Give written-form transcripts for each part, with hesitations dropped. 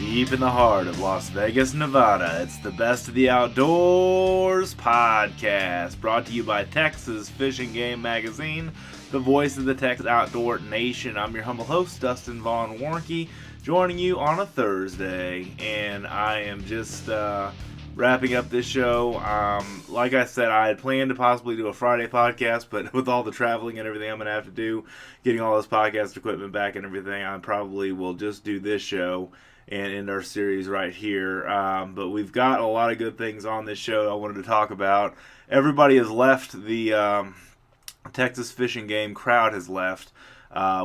deep in the heart of Las Vegas, Nevada. It's the Best of the Outdoors podcast, brought to you by Texas Fishing Game Magazine, the voice of the Texas Outdoor Nation. I'm your humble host, Dustin Warncke, joining you on a Thursday, and I am just wrapping up this show. Like I said, I had planned to possibly do a Friday podcast, but with all the traveling and everything I'm going to have to do, getting all this podcast equipment back and everything, I probably will just do this show and end our series right here. But we've got a lot of good things on this show I wanted to talk about. Everybody has left. The Texas Fishing Game crowd has left.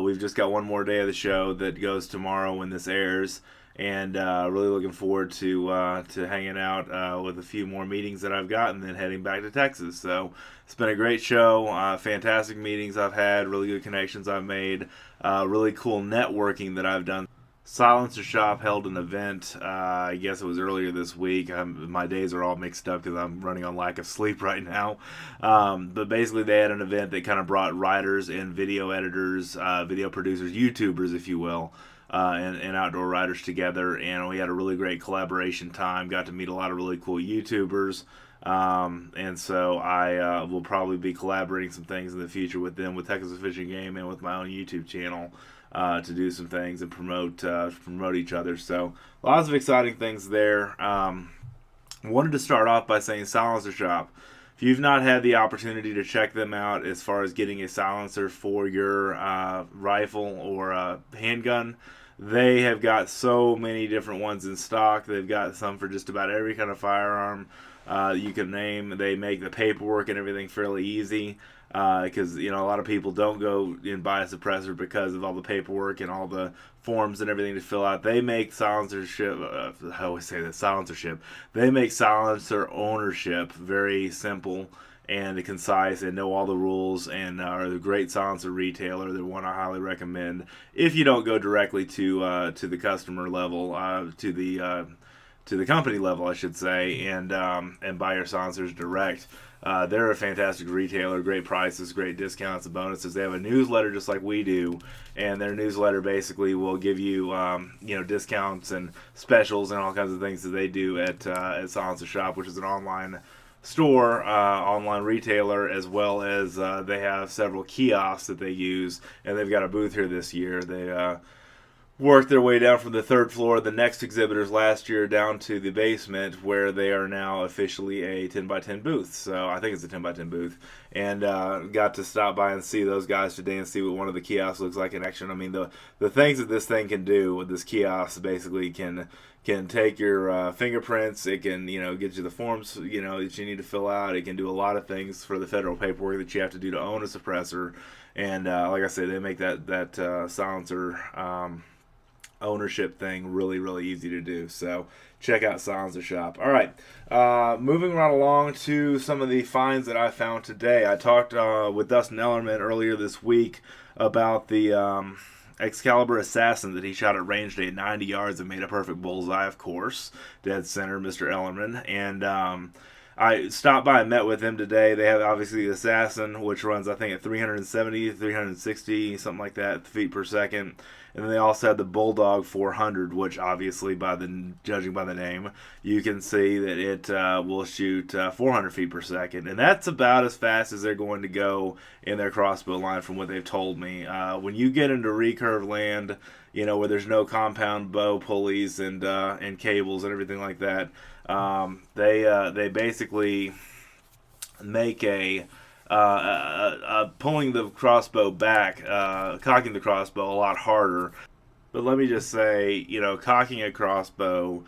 We've just got one more day of the show that goes tomorrow when this airs. And really looking forward to hanging out with a few more meetings that I've got and then heading back to Texas. So it's been a great show, fantastic meetings I've had, really good connections I've made, really cool networking that I've done. Sliencer Shop held an event, I guess it was earlier this week. My days are all mixed up because I'm running on lack of sleep right now. But basically they had an event that kind of brought writers and video editors, video producers, YouTubers, if you will, and outdoor riders together, and we had a really great collaboration time. Got to meet a lot of really cool YouTubers, and so I will probably be collaborating some things in the future with them, with Texas Fishing Game, and with my own YouTube channel to do some things and promote each other. So lots of exciting things there. Wanted to start off by saying Sliencer Shop. If you've not had the opportunity to check them out as far as getting a silencer for your rifle or handgun, they have got so many different ones in stock. They've got some for just about every kind of firearm you can name. They make the paperwork and everything fairly easy because a lot of people don't go and buy a suppressor because of all the paperwork and all the forms and everything to fill out. They make silencership, I always say that, silencership. They make silencer ownership very simple and concise, and know all the rules, and are a great silencer retailer. They're one I highly recommend if you don't go directly to the customer level, to the company level, I should say, and buy your silencers direct. They're a fantastic retailer, great prices, great discounts and bonuses. They have a newsletter just like we do, and their newsletter basically will give you discounts and specials and all kinds of things that they do at Sliencer Shop, which is an online store, online retailer, as well as they have several kiosks that they use, and they've got a booth here this year. They worked their way down from the third floor of the next exhibitors last year down to the basement, where they are now officially a 10x10 booth. So I think it's a 10x10 booth, and got to stop by and see those guys today and see what one of the kiosks looks like in action. I mean, the things that this thing can do with this kiosk basically can take your fingerprints. It can get you the forms that you need to fill out. It can do a lot of things for the federal paperwork that you have to do to own a suppressor. And like I say, they make that silencer ownership thing really, really easy to do. So check out Sliencer Shop. All right, moving right along to some of the finds that I found today. I talked with Dustin Ellerman earlier this week about the Excalibur Assassin that he shot at range day at 90 yards and made a perfect bullseye, of course, dead center, Mr. Ellerman. And I stopped by and met with him today. They have obviously the Assassin, which runs I think at 370, 360, something like that feet per second. And then they also had the Bulldog 400, which obviously, judging by the name, you can see that it will shoot 400 feet per second. And that's about as fast as they're going to go in their crossbow line from what they've told me. When you get into recurve land, where there's no compound bow pulleys and cables and everything like that, they basically make pulling the crossbow back, cocking the crossbow a lot harder. But let me just say, cocking a crossbow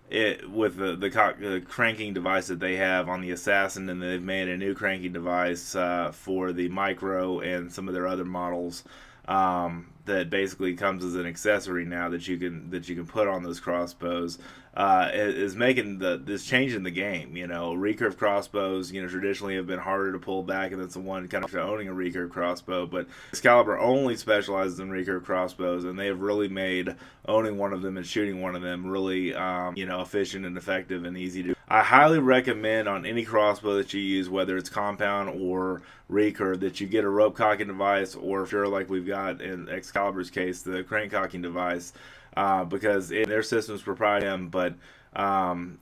with the cranking device that they have on the Assassin, and they've made a new cranking device for the Micro and some of their other models that basically comes as an accessory now that you can put on those crossbows. Is making this change in the game. Recurve crossbows, traditionally have been harder to pull back, and that's the one kind of owning a recurve crossbow. But Excalibur only specializes in recurve crossbows, and they have really made owning one of them and shooting one of them really, efficient and effective and easy to do. I highly recommend on any crossbow that you use, whether it's compound or recurve, that you get a rope cocking device, or if you're like we've got in Excalibur's case, the crank cocking device. because their system's proprietary, but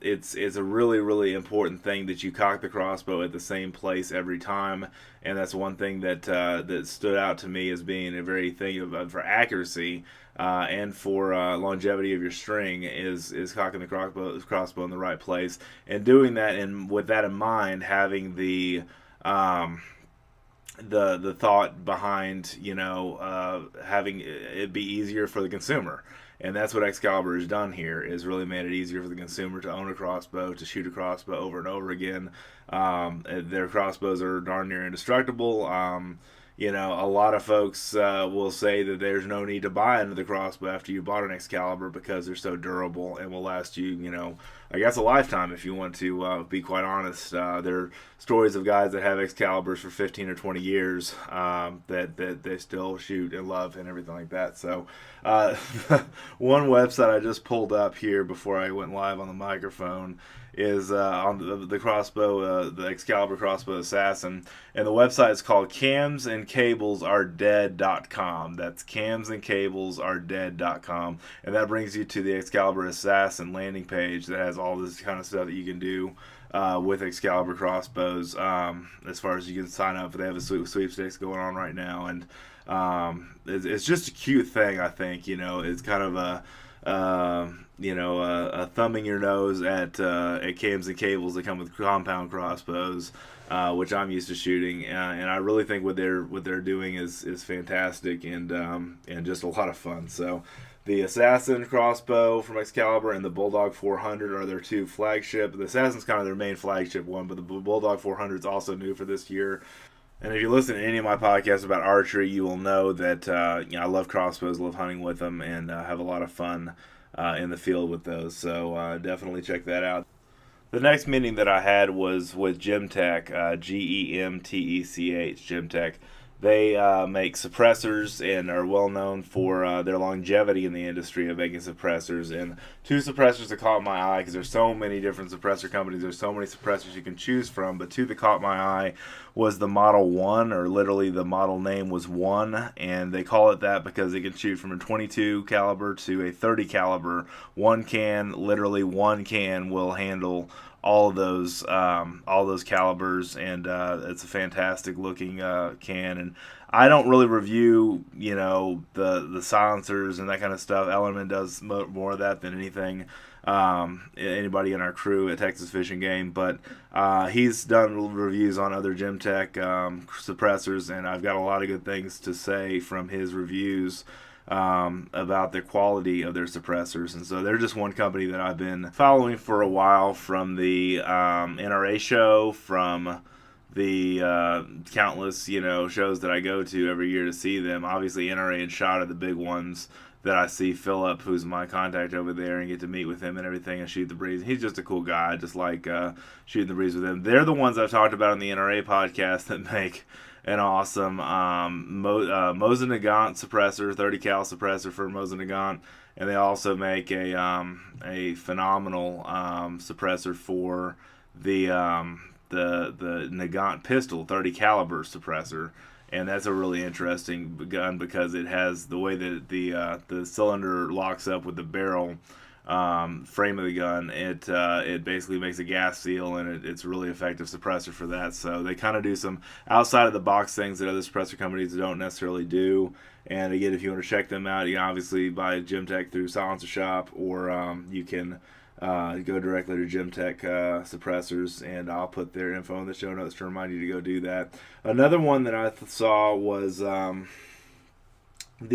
it's a really, really important thing that you cock the crossbow at the same place every time, and that's one thing that that stood out to me as being a very thing for accuracy and for longevity of your string is cocking the crossbow in the right place, and doing that, and with that in mind, having the thought behind having it be easier for the consumer. And that's what Excalibur has done here, is really made it easier for the consumer to own a crossbow, to shoot a crossbow over and over again. Their crossbows are darn near indestructible. A lot of folks will say that there's no need to buy another crossbow after you bought an Excalibur because they're so durable and will last you, I guess a lifetime if you want to be quite honest. There are stories of guys that have Excaliburs for 15 or 20 years that they still shoot and love and everything like that. So one website I just pulled up here before I went live on the microphone is on the crossbow, the Excalibur Crossbow Assassin, and the website is called camsandcablesaredead.com. That's camsandcablesaredead.com, and that brings you to the Excalibur Assassin landing page that has all this kind of stuff that you can do with Excalibur crossbows. As far as you can sign up, they have a sweepstakes going on right now, and it's just a cute thing. I think it's kind of a thumbing your nose at cams and cables that come with compound crossbows, which I'm used to shooting, and I really think what they're doing is fantastic and just a lot of fun. So the Assassin crossbow from Excalibur and the Bulldog 400 are their two flagship. The Assassin's kind of their main flagship one, but the Bulldog 400 is also new for this year. And if you listen to any of my podcasts about archery, you will know that I love crossbows, love hunting with them, and have a lot of fun in the field with those. So definitely check that out. The next meeting that I had was with Gemtech, Gemtech, Gemtech. They make suppressors and are well known for their longevity in the industry of making suppressors. And two suppressors that caught my eye, because there's so many different suppressor companies, there's so many suppressors you can choose from, but two that caught my eye was the Model 1, or literally the model name was 1, and they call it that because it can shoot from a 22 caliber to a 30 caliber. Literally one can will handle all of those calibers, and it's a fantastic looking can. And I don't really review the silencers and that kind of stuff. Ellerman does more of that than anything, anybody in our crew at Texas Fish and Game, but he's done reviews on other Gemtech suppressors, and I've got a lot of good things to say from his reviews about the quality of their suppressors. And so they're just one company that I've been following for a while, from the NRA show, from the countless shows that I go to every year to see them. Obviously NRA and SHOT are the big ones that I see Philip, who's my contact over there, and get to meet with him and everything and shoot the breeze. He's just a cool guy. I just like shooting the breeze with him. They're the ones I've talked about on the NRA podcast that make an awesome Mosin Nagant suppressor, 30 cal suppressor for Mosin Nagant, and they also make a phenomenal suppressor for the Nagant pistol, 30 caliber suppressor. And that's a really interesting gun because it has the way that the cylinder locks up with the barrel frame of the gun. It basically makes a gas seal, and it's a really effective suppressor for that. So they kind of do some outside of the box things that other suppressor companies don't necessarily do. And again, if you want to check them out, you can obviously buy Gemtech through Sliencer Shop, or you can go directly to Gemtech suppressors, and I'll put their info in the show notes to remind you to go do that. Another one that I saw was the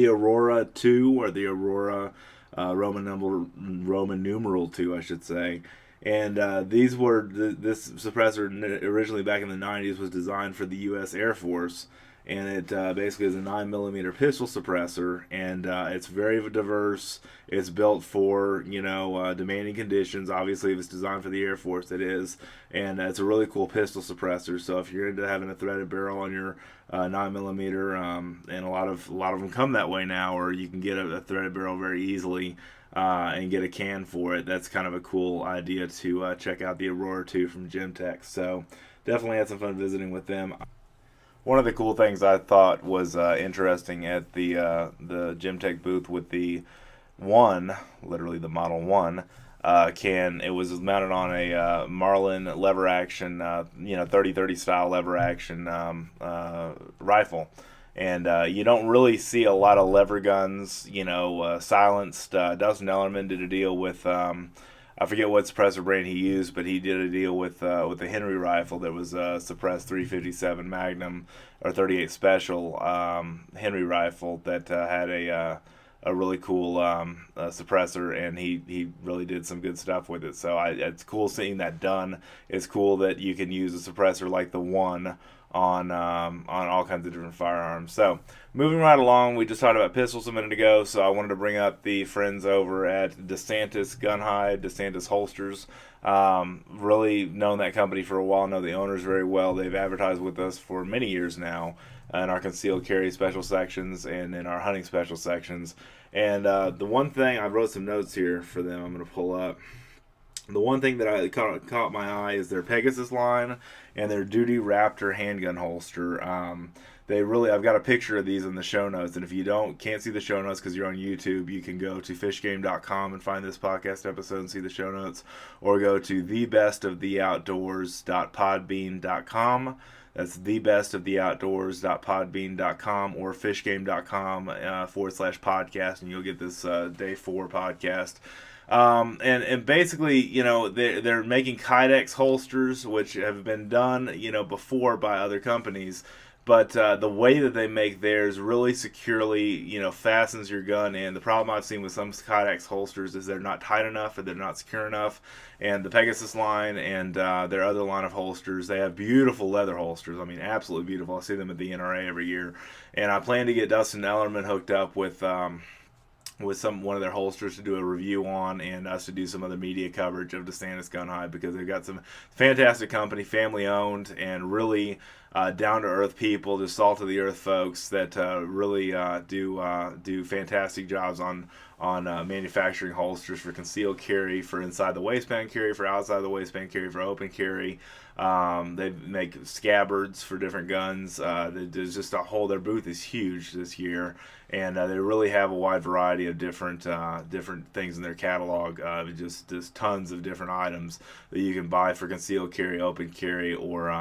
Aurora 2, or the Aurora Roman numeral 2, I should say. And this suppressor originally back in the 90s was designed for the U.S. Air Force, and it basically is a 9mm pistol suppressor, and it's very diverse. It's built for demanding conditions. Obviously, if it's designed for the Air Force, it is, and it's a really cool pistol suppressor. So if you're into having a threaded barrel on your 9mm, and a lot of them come that way now, or you can get a threaded barrel very easily and get a can for it. That's kind of a cool idea to check out the Aurora 2 from Gemtech. So definitely had some fun visiting with them. One of the cool things I thought was interesting at the Gemtech booth with the 1, literally the Model 1, it was mounted on a Marlin lever action, 30-30 style lever action rifle. And you don't really see a lot of lever guns, silenced. Dustin Ellerman did a deal with, I forget what suppressor brand he used, but he did a deal with the Henry rifle that was suppressed 357 Magnum or 38 Special Henry rifle that had a really cool suppressor, and he really did some good stuff with it. So it's cool seeing that done. It's cool that you can use a suppressor like the one on all kinds of different firearms. So moving right along, we just talked about pistols a minute ago, so I wanted to bring up the friends over at DeSantis Gunhide, DeSantis Holsters. Really known that company for a while, know the owners very well. They've advertised with us for many years now in our concealed carry special sections and in our hunting special sections. And the one thing, I wrote some notes here for them I'm going to pull up. The one thing that I caught my eye is their Pegasus line and their Duty Raptor handgun holster. I've got a picture of these in the show notes, and if you can't see the show notes because you're on YouTube, you can go to fishgame.com and find this podcast episode and see the show notes, or go to thebestoftheoutdoors.podbean.com. That's thebestoftheoutdoors.podbean.com or fishgame.com /podcast, and you'll get this day 4 podcast. And basically, they're making Kydex holsters, which have been done, before by other companies. But the way that they make theirs really securely, fastens your gun in. The problem I've seen with some Kydex holsters is they're not tight enough or they're not secure enough. And the Pegasus line and their other line of holsters, they have beautiful leather holsters. I mean, absolutely beautiful. I see them at the NRA every year. And I plan to get Dustin Ellerman hooked up with one of their holsters to do a review on, and us to do some other media coverage of DeSantis Gunhide, because they've got some fantastic company, family owned, and really down to earth people, just salt of the earth folks that really do fantastic jobs on manufacturing holsters for concealed carry, for inside the waistband carry, for outside the waistband carry, for open carry. They make scabbards for different guns. There's just their booth is huge this year, and they really have a wide variety of different things in their catalog. Just tons of different items that you can buy for concealed carry, open carry, or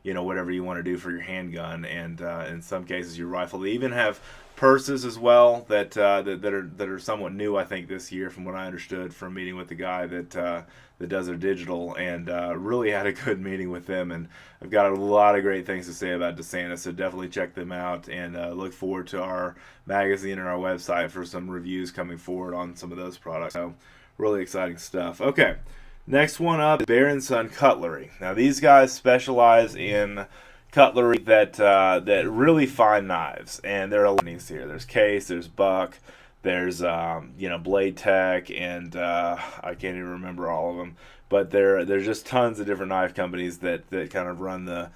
whatever you want to do for your handgun, and in some cases your rifle. They even have purses as well that are somewhat new, I think, this year, from what I understood from meeting with the guy that does their digital, and really had a good meeting with them, and I've got a lot of great things to say about DeSantis, so definitely check them out, and look forward to our magazine and our website for some reviews coming forward on some of those products. So really exciting stuff. Okay, next one up is Son Cutlery. Now these guys specialize in cutlery that really fine knives, and there are companies here. There's Case, there's Buck, there's Blade Tech, and I can't even remember all of them. But there's just tons of different knife companies that kind of run the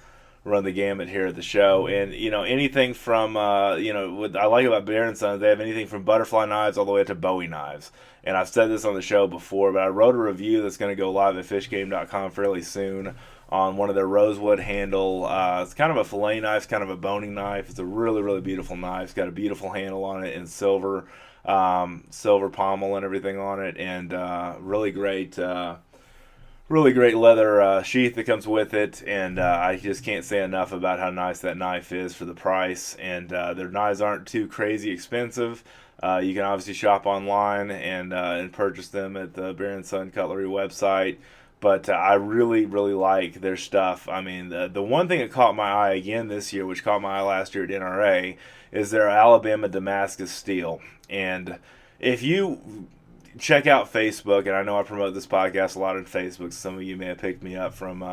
gamut here at the show. And anything from what I like about Bear & Son, they have anything from butterfly knives all the way up to Bowie knives. And I've said this on the show before, but I wrote a review that's going to go live at fishgame.com fairly soon on one of their rosewood handle. It's kind of a fillet knife, it's kind of a boning knife. It's a really, really beautiful knife. It's got a beautiful handle on it in silver pommel and everything on it, and really great leather sheath that comes with it. And I just can't say enough about how nice that knife is for the price. And their knives aren't too crazy expensive. You can obviously shop online and purchase them at the Bear & Son Cutlery website. But I really, really like their stuff. I mean, the one thing that caught my eye again this year, which caught my eye last year at NRA, is their Alabama Damascus steel. And if you check out Facebook, and I know I promote this podcast a lot on Facebook, so some of you may have picked me up from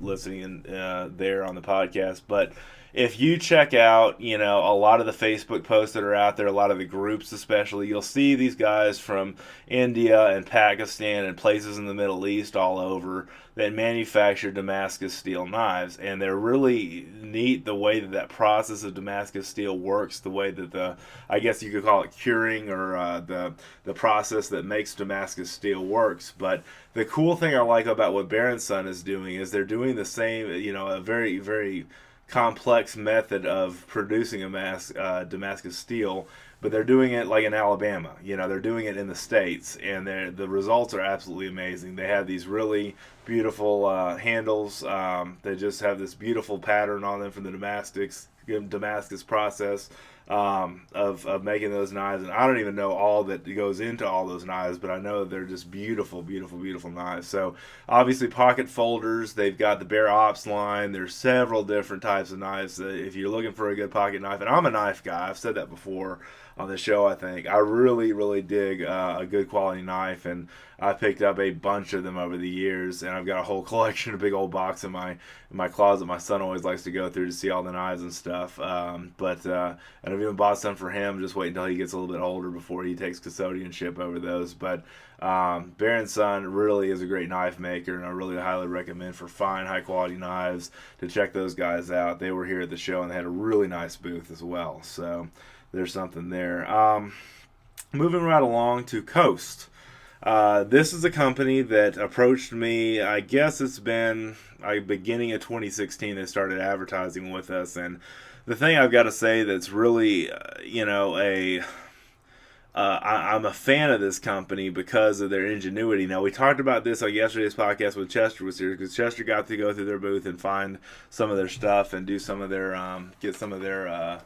listening there on the podcast, but if you check out, a lot of the Facebook posts that are out there, a lot of the groups especially, you'll see these guys from India and Pakistan and places in the Middle East all over that manufacture Damascus steel knives. And they're really neat the way that process of Damascus steel works, the way that I guess you could call it curing, or the process that makes Damascus steel works. But the cool thing I like about what Bear & Son is doing is they're doing the same, a very, very complex method of producing a Damascus steel, but they're doing it like in Alabama. They're doing it in the States, and the results are absolutely amazing. They have these really beautiful handles. They just have this beautiful pattern on them from the Damascus process of making those knives. And I don't even know all that goes into all those knives, but I know they're just beautiful, beautiful, beautiful knives. So obviously pocket folders, they've got the Bear Ops line. There's several different types of knives. If you're looking for a good pocket knife, and I'm a knife guy, I've said that before on the show. I think I really, really dig a good quality knife, and I picked up a bunch of them over the years, and I've got a whole collection, a big old box in my closet. My son always likes to go through to see all the knives and stuff. And I've even bought some for him. Just wait until he gets a little bit older before he takes custodianship over those. But Bear & Son really is a great knife maker, and I really highly recommend for fine, high quality knives to check those guys out. They were here at the show, and they had a really nice booth as well. So there's something there. Moving right along to Coast. This is a company that approached me. I guess it's been beginning of 2016 they started advertising with us, and the thing I've got to say that's really I'm a fan of this company because of their ingenuity. Now, we talked about this on yesterday's podcast when Chester was here, because Chester got to go through their booth and find some of their stuff and do some of their get some of their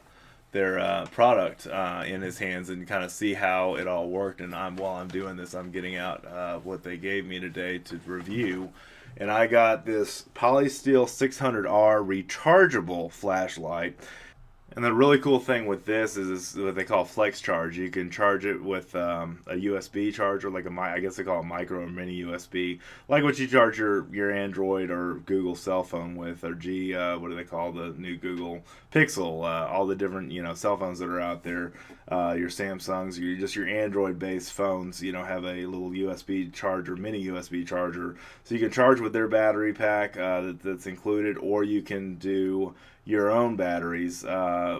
product in his hands and kind of see how it all worked. And while I'm doing this, I'm getting out what they gave me today to review. And I got this Polysteel 600R rechargeable flashlight. And the really cool thing with this is what they call flex charge. You can charge it with a USB charger, like I guess they call it micro or mini USB, like what you charge your Android or Google cell phone with, or what do they call the new Google Pixel? All the different cell phones that are out there, your Samsungs, your Android-based phones, have a little USB charger, mini USB charger, so you can charge with their battery pack that's included, or you can do your own batteries,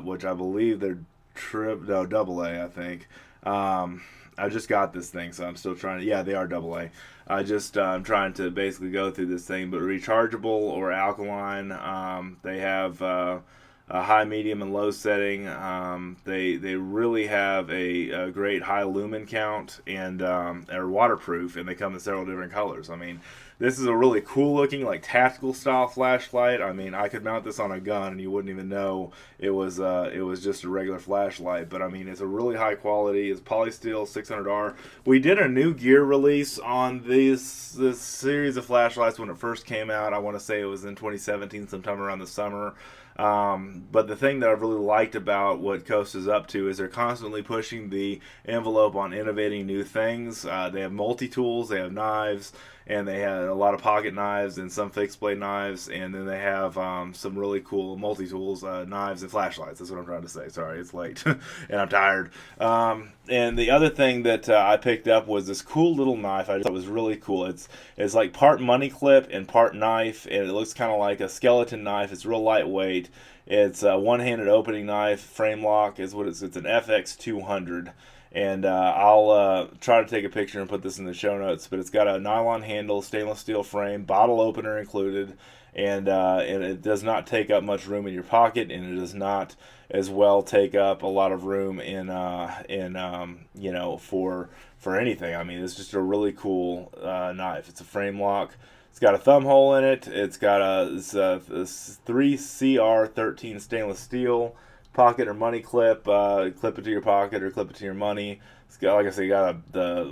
which I believe they're double A, I think. I just got this thing, so I'm still trying to, yeah, they are double A. I'm trying to basically go through this thing, but rechargeable or alkaline. They have a high, medium, and low setting. They really have a great high lumen count, and are waterproof, and they come in several different colors. I mean, this is a really cool looking, like, tactical style flashlight. I mean, I could mount this on a gun and you wouldn't even know it was just a regular flashlight. But I mean, it's a really high quality. It's Polysteel 600R. We did a new gear release on this series of flashlights when it first came out. I want to say it was in 2017, sometime around the summer. But the thing that I've really liked about what Coast is up to is they're constantly pushing the envelope on innovating new things. They have multi-tools, they have knives, and they have a lot of pocket knives and some fixed blade knives, and then they have some really cool multi-tools, knives and flashlights. That's what I'm trying to say. Sorry, it's late and I'm tired. And the other thing that I picked up was this cool little knife. I just thought it was really cool. It's like part money clip and part knife, and it looks kind of like a skeleton knife. It's real lightweight. It's a one-handed opening knife. Frame lock is what it's an FX200. And I'll try to take a picture and put this in the show notes. But it's got a nylon handle, stainless steel frame, bottle opener included, and it does not take up much room in your pocket, and it does not as well take up a lot of room for anything. I mean, it's just a really cool knife. It's a frame lock. It's got a thumb hole in it. It's got a 3CR13 stainless steel pocket or money clip. Clip it to your pocket or clip it to your money. It's got, like I said, you got the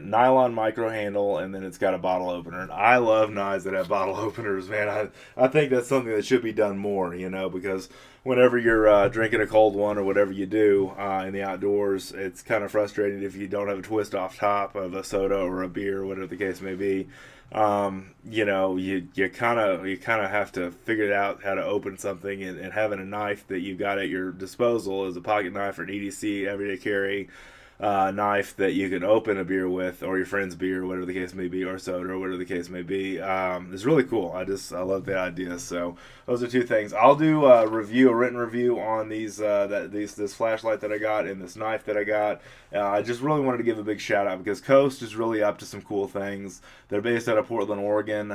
nylon micro handle, and then it's got a bottle opener. And I love knives that have bottle openers, man. I think that's something that should be done more, because whenever you're drinking a cold one or whatever you do in the outdoors, it's kind of frustrating if you don't have a twist off top of a soda or a beer, whatever the case may be. You kind of have to figure out how to open something, and having a knife that you got at your disposal as a pocket knife or an EDC everyday carry knife that you can open a beer with, or your friend's beer, whatever the case may be, or soda, or whatever the case may be. It's really cool. I love the idea. So those are two things. I'll do a written review on this flashlight that I got and this knife that I got. I just really wanted to give a big shout out because Coast is really up to some cool things. They're based out of Portland, Oregon.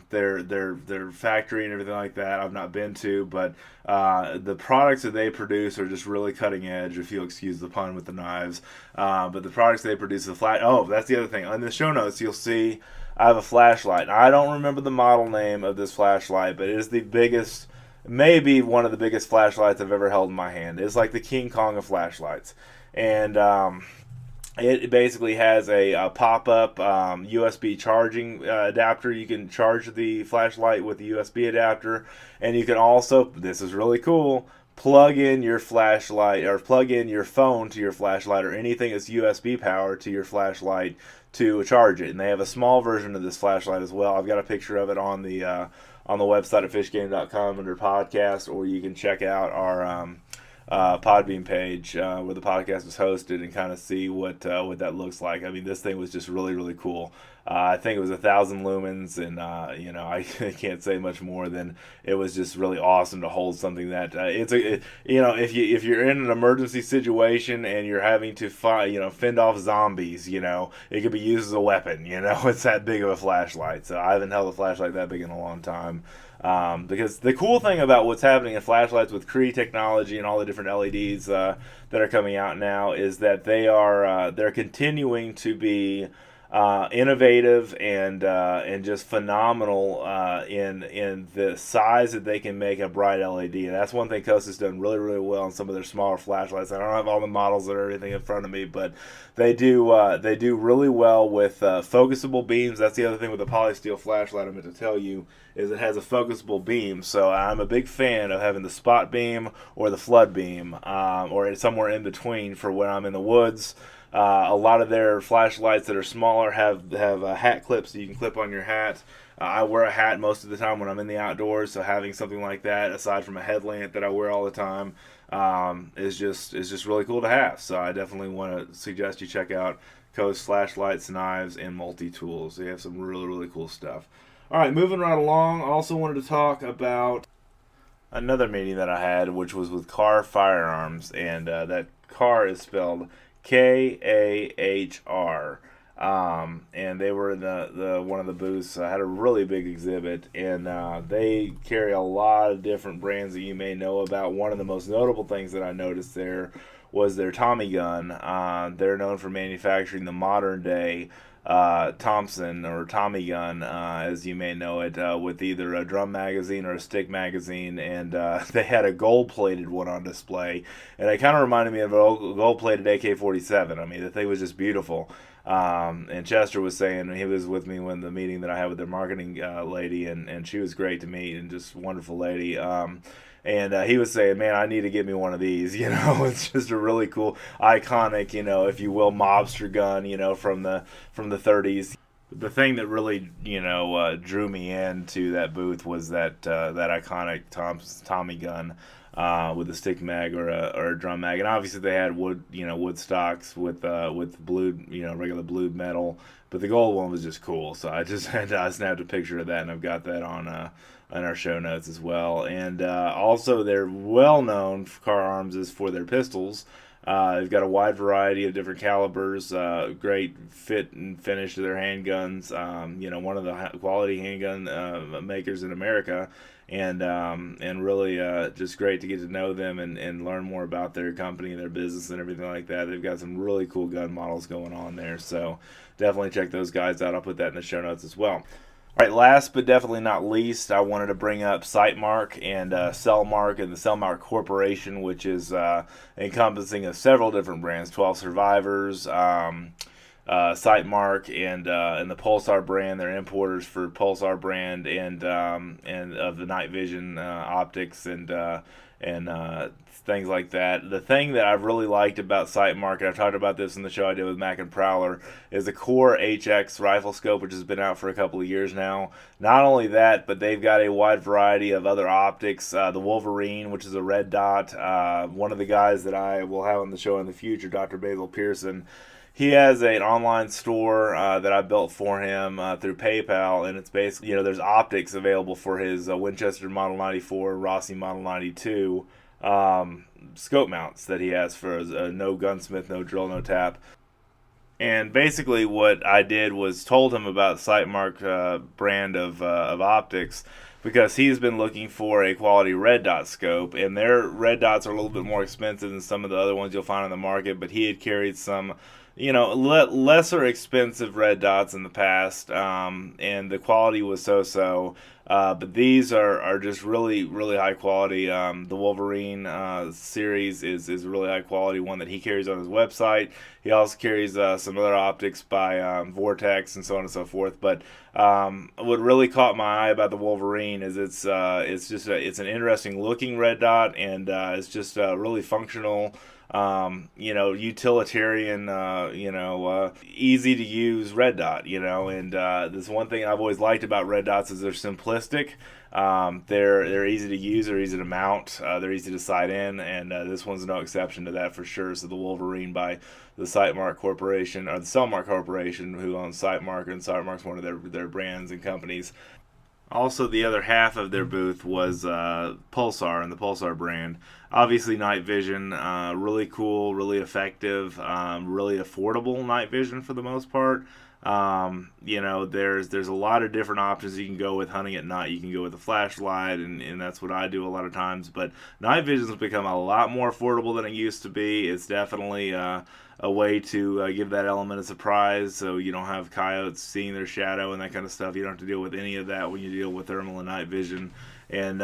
Their factory and everything like that I've not been to, but the products that they produce are just really cutting edge, if you'll excuse the pun with the knives. But the products they produce, that's the other thing. On the show notes, you'll see I have a flashlight. I don't remember the model name of this flashlight, but it is the biggest, maybe one of the biggest flashlights I've ever held in my hand. It's like the King Kong of flashlights. And it basically has a pop-up USB charging adapter. You can charge the flashlight with the USB adapter. And you can also, this is really cool, plug in your flashlight or plug in your phone to your flashlight or anything that's USB powered to your flashlight to charge it. And they have a small version of this flashlight as well. I've got a picture of it on the website at fishgame.com under podcast, or you can check out our Podbean page where the podcast is hosted and kind of see what that looks like. I mean, this thing was just really, really cool. I think it was 1,000 lumens, and I can't say much more than it was just really awesome to hold something that if you're in an emergency situation and you're having to fend off zombies, it could be used as a weapon. It's that big of a flashlight. So I haven't held a flashlight that big in a long time. Because the cool thing about what's happening in flashlights with Cree technology and all the different LEDs that are coming out now is that they're continuing to be innovative and just phenomenal in the size that they can make a bright LED. And that's one thing Coast has done really, really well in some of their smaller flashlights. I don't have all the models or everything in front of me, but they do really well with focusable beams. That's the other thing with the polysteel flashlight I meant to tell you, is it has a focusable beam. So I'm a big fan of having the spot beam or the flood beam, or somewhere in between for when I'm in the woods. A lot of their flashlights that are smaller have hat clips that you can clip on your hat. I wear a hat most of the time when I'm in the outdoors, so having something like that, aside from a headlamp that I wear all the time, is just really cool to have. So I definitely want to suggest you check out Coast Flashlights, Knives, and Multi-Tools. They have some really, really cool stuff. All right, moving right along, I also wanted to talk about another meeting that I had, which was with Kahr Firearms, and that Kahr is spelled Kahr. And they were in the one of the booths. Had a really big exhibit, and they carry a lot of different brands that you may know about. One of the most notable things that I noticed there was their Tommy gun. They're known for manufacturing the modern day Thompson or Tommy gun, as you may know it, with either a drum magazine or a stick magazine, and they had a gold-plated one on display, and it kind of reminded me of a gold-plated AK-47. I mean, the thing was just beautiful. And Chester was saying, he was with me when the meeting that I had with their marketing lady, and she was great to meet and just a wonderful lady. And he was saying, man, I need to get me one of these. It's just a really cool, iconic, if you will, mobster gun, from the 30s. The thing that really, drew me into that booth was that iconic Tommy gun with a stick mag or a drum mag, and obviously they had wood stocks with blued, regular blued metal, but the gold one was just cool. So I snapped a picture of that, and I've got that on our show notes as well. And also, they're well known for Firearms is for their pistols. They've got a wide variety of different calibers, great fit and finish to their handguns. One of the quality handgun makers in America, and really just great to get to know them and learn more about their company and their business and everything like that. They've got some really cool gun models going on there, so definitely check those guys out. I'll put that in the show notes as well. All right, last but definitely not least, I wanted to bring up Sightmark and Cellmark and the Cellmark Corporation, which is encompassing of several different brands, 12 Survivors, Sightmark and the Pulsar brand. They're importers for Pulsar brand and of the night vision optics and things like that. The thing that I've really liked about Sightmark, and I've talked about this in the show I did with Mac and Prowler, is the Kahr HX rifle scope, which has been out for a couple of years now. Not only that, but they've got a wide variety of other optics. The Wolverine, which is a red dot. One of the guys that I will have on the show in the future, Dr. Basil Pearson, he has an online store that I built for him through PayPal, and it's basically, there's optics available for his Winchester Model 94, Rossi Model 92 scope mounts that he has for his no gunsmith, no drill, no tap. And basically what I did was told him about Sightmark brand of optics, because he's been looking for a quality red dot scope, and their red dots are a little bit more expensive than some of the other ones you'll find on the market, but he had carried some lesser expensive red dots in the past, and the quality was so-so. But these are just really, really high quality. The Wolverine series is a really high quality one that he carries on his website. He also carries some other optics by Vortex and so on and so forth. But what really caught my eye about the Wolverine is it's an interesting looking red dot, and it's just really functional. Utilitarian, easy to use red dot, and this one thing I've always liked about red dots is they're simplistic. They're easy to use, they're easy to mount, they're easy to sight in, and this one's no exception to that for sure. So the Wolverine by the Sightmark Corporation, or the Cellmark Corporation, who owns Sightmark, and Sightmark's one of their brands and companies. Also, the other half of their booth was Pulsar and the Pulsar brand. Obviously, night vision, really cool, really effective, really affordable night vision for the most part. There's a lot of different options you can go with hunting at night. You can go with a flashlight, and that's what I do a lot of times. But night vision has become a lot more affordable than it used to be. It's definitely a way to give that element of surprise, so you don't have coyotes seeing their shadow and that kind of stuff. You don't have to deal with any of that when you deal with thermal and night vision. And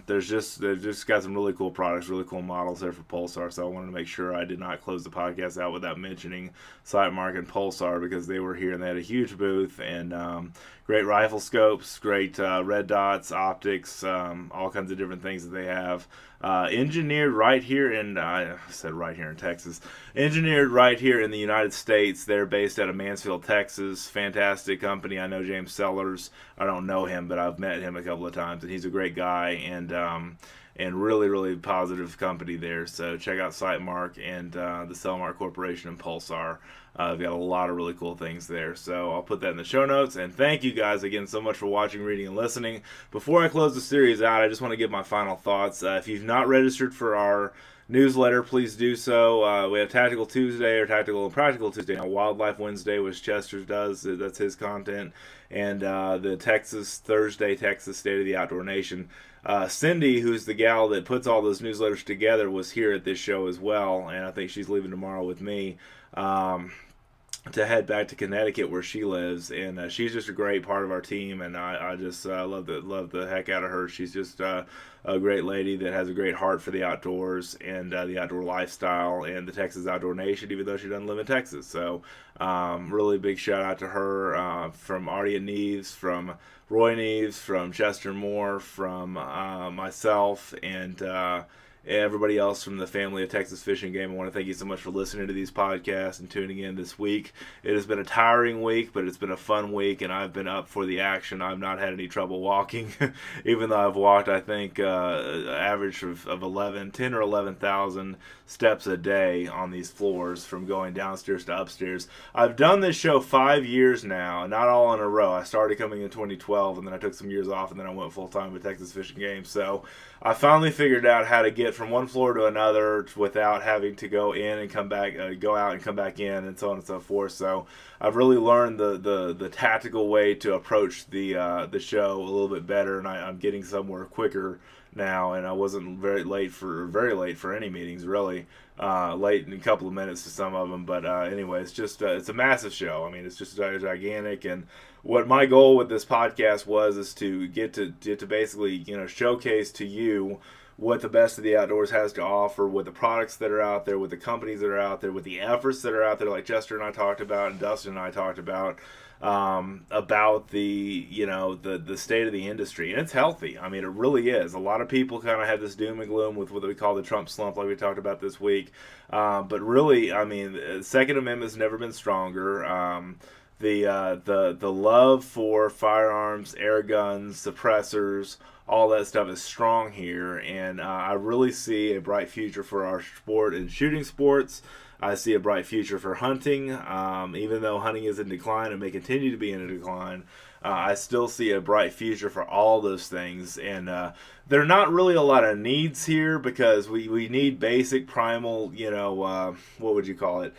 they've just got some really cool products, really cool models there for Pulsar. So I wanted to make sure I did not close the podcast out without mentioning Sightmark and Pulsar, because they were here and they had a huge booth, and great rifle scopes, great red dots, optics, all kinds of different things that they have. Engineered right here in, I said right here in Texas, engineered right here in the United States. They're based out of Mansfield, Texas. Fantastic company. I know James Sellers. I don't know him, but I've met him a couple of times, and he's a great guy, and really, really positive company there. So check out Sightmark and the Cellmark Corporation and Pulsar. I've got a lot of really cool things there. So I'll put that in the show notes. And thank you guys again so much for watching, reading, and listening. Before I close the series out, I just want to give my final thoughts. If you've not registered for our newsletter, please do so. We have Tactical Tuesday, or Tactical and Practical Tuesday. Now, Wildlife Wednesday, which Chester does. That's his content. And the Thursday Texas State of the Outdoor Nation. Cindy, who's the gal that puts all those newsletters together, was here at this show as well, and I think she's leaving tomorrow with me to head back to Connecticut, where she lives, and she's just a great part of our team, and I just love the heck out of her. She's just a great lady that has a great heart for the outdoors and the outdoor lifestyle and the Texas Outdoor Nation, even though she doesn't live in Texas. So really big shout out to her, from Artie and Neves, from Roy Neves, from Chester Moore, from myself, and everybody else from the family of Texas Fishing Game. I want to thank you so much for listening to these podcasts and tuning in this week. It has been a tiring week, but it's been a fun week, and I've been up for the action. I've not had any trouble walking, even though I've walked, I think, average of 10 or 11,000 steps a day on these floors, from going downstairs to upstairs. I've done this show 5 years now, not all in a row. I started coming in 2012, and then I took some years off, and then I went full-time with Texas Fishing Game. So I finally figured out how to get from one floor to another without having to go in and come back, go out and come back in, and so on and so forth. So I've really learned the tactical way to approach the show a little bit better, and I'm getting somewhere quicker now. And I wasn't very late for any meetings, really. Late in a couple of minutes to some of them, but anyway, it's just it's a massive show. I mean, it's just gigantic, and what my goal with this podcast is to get to basically, showcase to you what the best of the outdoors has to offer, with the products that are out there, with the companies that are out there, with the efforts that are out there, like Chester and I talked about and Dustin and I talked about the, you know, the state of the industry. And it's healthy. I mean, it really is. A lot of people kind of have this doom and gloom with what we call the Trump slump, like we talked about this week. But really, I mean, the Second Amendment's never been stronger. The love for firearms, air guns, suppressors, all that stuff is strong here, and I really see a bright future for our sport and shooting sports. I see a bright future for hunting, even though hunting is in decline and may continue to be in a decline. I still see a bright future for all those things, and there are not really a lot of needs here because we need basic primal, you know, what would you call it?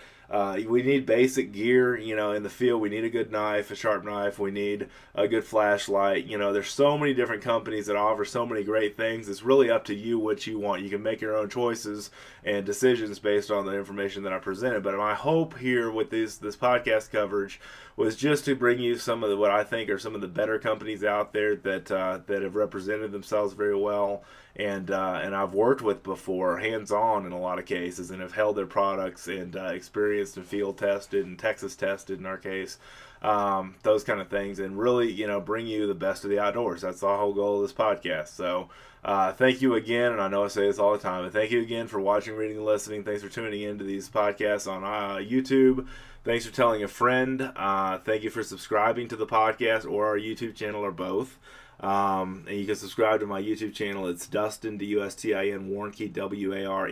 We need basic gear, you know, in the field. We need a good knife, a sharp knife. We need a good flashlight. You know, there's so many different companies that offer so many great things. It's really up to you what you want. You can make your own choices and decisions based on the information that I presented. But my hope here with this podcast coverage was just to bring you some of what I think are some of the better companies out there that have represented themselves very well, and I've worked with before, hands-on in a lot of cases, and have held their products and experienced and field tested and Texas tested in our case, those kind of things, and really, you know, bring you the best of the outdoors. That's the whole goal of this podcast. So thank you again, and I know I say this all the time, but thank you again for watching, reading, and listening. Thanks for tuning into these podcasts on YouTube. Thanks for telling a friend. Thank you for subscribing to the podcast or our YouTube channel, or both. And you can subscribe to my YouTube channel. It's Dustin, Dustin Warncke, Warncke, or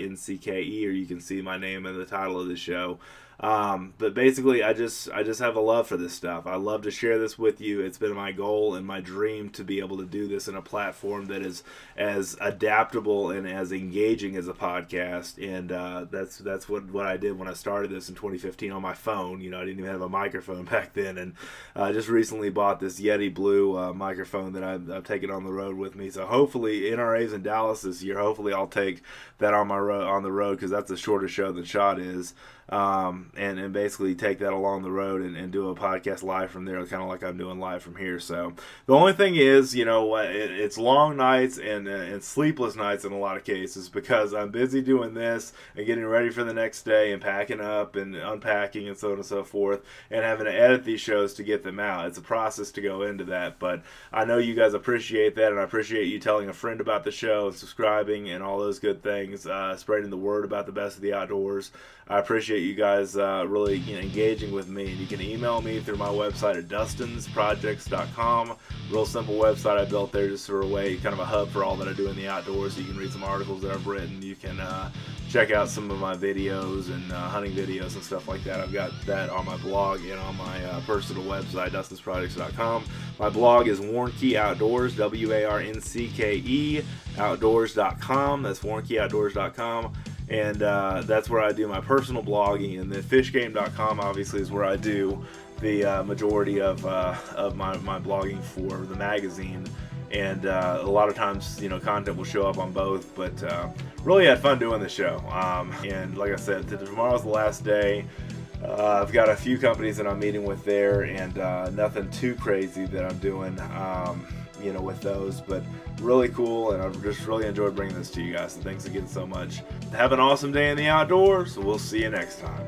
you can see my name in the title of the show. But basically, I just have a love for this stuff. I love to share this with you. It's been my goal and my dream to be able to do this in a platform that is as adaptable and as engaging as a podcast. And that's what I did when I started this in 2015 on my phone. You know, I didn't even have a microphone back then, and I just recently bought this Yeti Blue microphone that I've taken on the road with me. So hopefully, NRA's in Dallas this year. Hopefully, I'll take that on the road, because that's a shorter show than Shot is. And basically take that along the road and do a podcast live from there, kind of like I'm doing live from here. So the only thing is, you know, it's long nights and sleepless nights in a lot of cases, because I'm busy doing this and getting ready for the next day and packing up and unpacking and so on and so forth, and having to edit these shows to get them out. It's a process to go into that, but I know you guys appreciate that, and I appreciate you telling a friend about the show and subscribing and all those good things, spreading the word about the best of the outdoors. I appreciate you guys really, you know, engaging with me. And you can email me through my website at dustinsprojects.com. Real simple website I built there, just for a way, kind of a hub for all that I do in the outdoors. So you can read some articles that I've written. You can check out some of my videos and hunting videos and stuff like that. I've got that on my blog and on my personal website, dustinsprojects.com. My blog is Warncke Outdoors, Warncke Outdoors.com. That's WarnckeOutdoors.com. And that's where I do my personal blogging, and then fishgame.com obviously is where I do the majority of my blogging for the magazine. And a lot of times, you know, content will show up on both, but really had fun doing the show. And like I said, tomorrow's the last day. I've got a few companies that I'm meeting with there, and nothing too crazy that I'm doing, you know, with those, but really cool, and I've just really enjoyed bringing this to you guys. So thanks again so much. Have an awesome day in the outdoors. We'll see you next time.